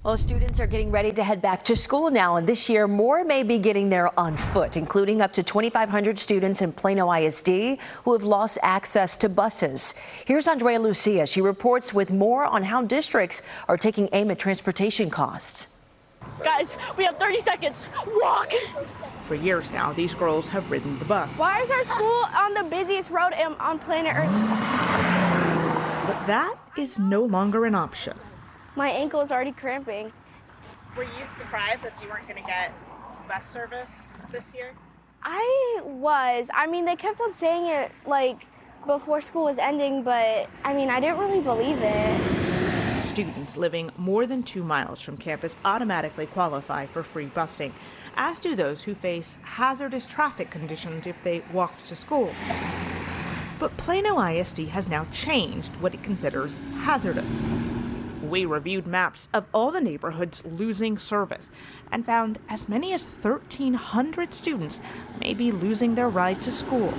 Well, students are getting ready to head back to school now, and this year more may be getting there on foot, including up to 2,500 students in Plano ISD who have lost access to buses. Here's Andrea Lucia. She reports with more on how districts are taking aim at transportation costs. Guys, we have 30 seconds. Walk! For years now, these girls have ridden the bus. Why is our school on the busiest road on planet Earth? But that is no longer an option. My ankle is already cramping. Were you surprised that you weren't going to get bus service this year? I was. I mean, they kept on saying it like before school was ending, but I mean, I didn't really believe it. Students living more than 2 miles from campus automatically qualify for free busing, as do those who face hazardous traffic conditions if they walked to school. But Plano ISD has now changed what it considers hazardous. We reviewed maps of all the neighborhoods losing service and found as many as 1,300 students may be losing their ride to school.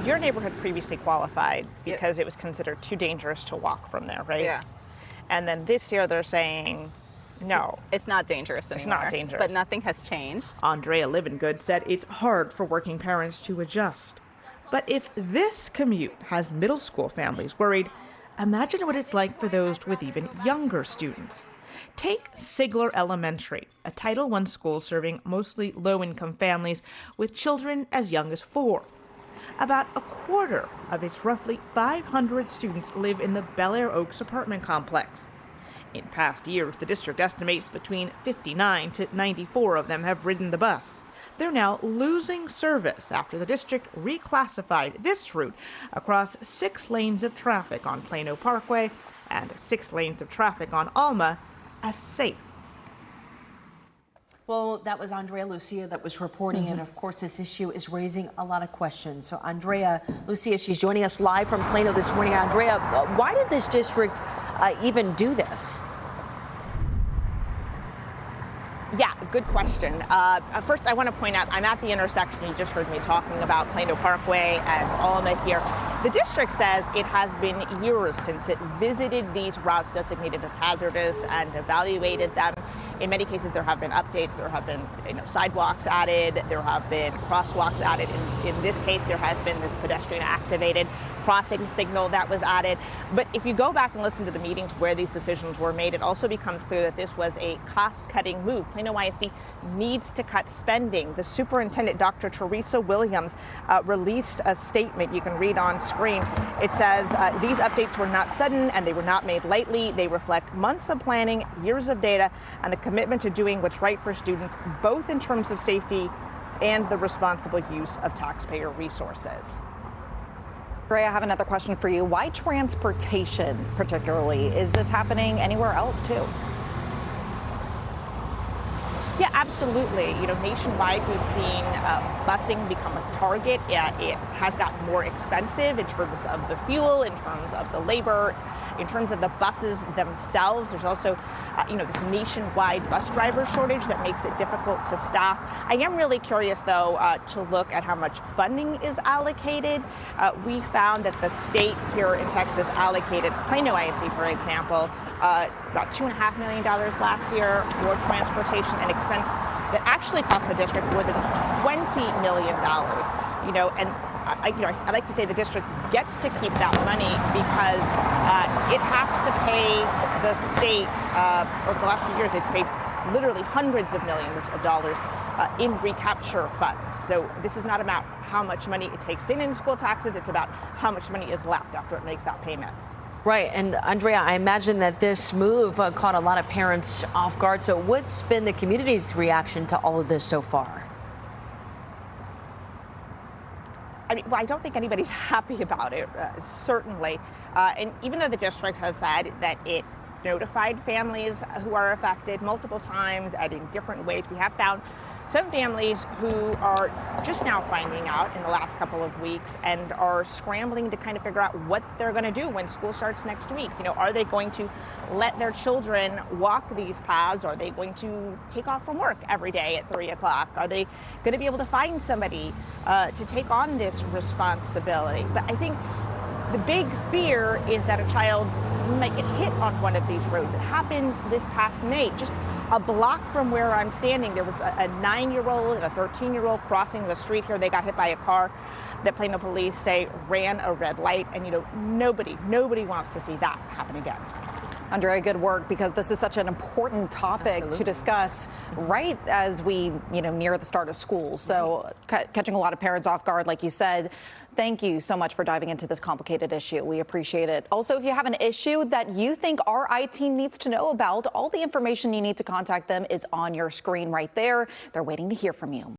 Your neighborhood previously qualified because it was considered too dangerous to walk from there, right? Yeah. And then this year they're saying, no. It's not dangerous anymore. It's not dangerous. But nothing has changed. Andrea Livengood said it's hard for working parents to adjust. But if this commute has middle school families worried, imagine what it's like for those with even younger students. Take Sigler Elementary, a Title I school serving mostly low-income families with children as young as 4. About a quarter of its roughly 500 students live in the Bel Air Oaks apartment complex. In past years, the district estimates between 59 to 94 of them have ridden the bus. They're now losing service after the district reclassified this route across 6 lanes of traffic on Plano Parkway and 6 lanes of traffic on Alma as safe. Well, that was Andrea Lucia that was reporting, and of course this issue is raising a lot of questions. So Andrea Lucia, she's joining us live from Plano this morning. Andrea, why did this district even do this? Yeah, good question. First, I want to point out I'm at the intersection you just heard me talking about, Plano Parkway and Alma here. The district says it has been years since it visited these routes designated as hazardous and evaluated them. In many cases, there have been updates. There have been sidewalks added. There have been crosswalks added. In this case, there has been this pedestrian-activated crossing signal that was added. But if you go back and listen to the meetings where these decisions were made, it also becomes clear that this was a cost-cutting move. Plano ISD needs to cut spending. The superintendent, Dr. Teresa Williams, released a statement you can read on screen. It says, these updates were not sudden and they were not made lightly. They reflect months of planning, years of data, and a commitment to doing what's right for students, both in terms of safety and the responsible use of taxpayer resources. Ray, I have another question for you. Why transportation particularly? Is this happening anywhere else too? Yeah, absolutely. Nationwide, we've seen busing become a target. It has gotten more expensive in terms of the fuel, in terms of the labor, in terms of the buses themselves. There's also, this nationwide bus driver shortage that makes it difficult to staff. I am really curious, though, to look at how much funding is allocated. We found that the state here in Texas allocated Plano ISD, for example, about $2.5 million last year for transportation and expense that actually cost the district more than $20 million. And I like to say the district gets to keep that money because it has to pay the state. Over the last few years, it's paid literally hundreds of millions of dollars in recapture funds. So this is not about how much money it takes in school taxes. It's about how much money is left after it makes that payment. Right, and Andrea, I imagine that this move caught a lot of parents off guard. So what's been the community's reaction to all of this so far? I don't think anybody's happy about it, certainly. And even though the district has said that it notified families who are affected multiple times and in different ways, we have found some families who are just now finding out in the last couple of weeks and are scrambling to kind of figure out what they're going to do when school starts next week. Are they going to let their children walk these paths? Are they going to take off from work every day at 3 o'clock? Are they going to be able to find somebody to take on this responsibility? But I think the big fear is that a child we might get hit on one of these roads. It happened this past May, just a block from where I'm standing. There was a 9-year-old and a 13-year-old crossing the street here. They got hit by a car that Plano police say ran a red light, and nobody wants to see that happen again. Andrea, good work, because this is such an important topic to discuss right as we, near the start of school. So catching a lot of parents off guard, like you said. Thank you so much for diving into this complicated issue. We appreciate it. Also, if you have an issue that you think our team needs to know about, all the information you need to contact them is on your screen right there. They're waiting to hear from you.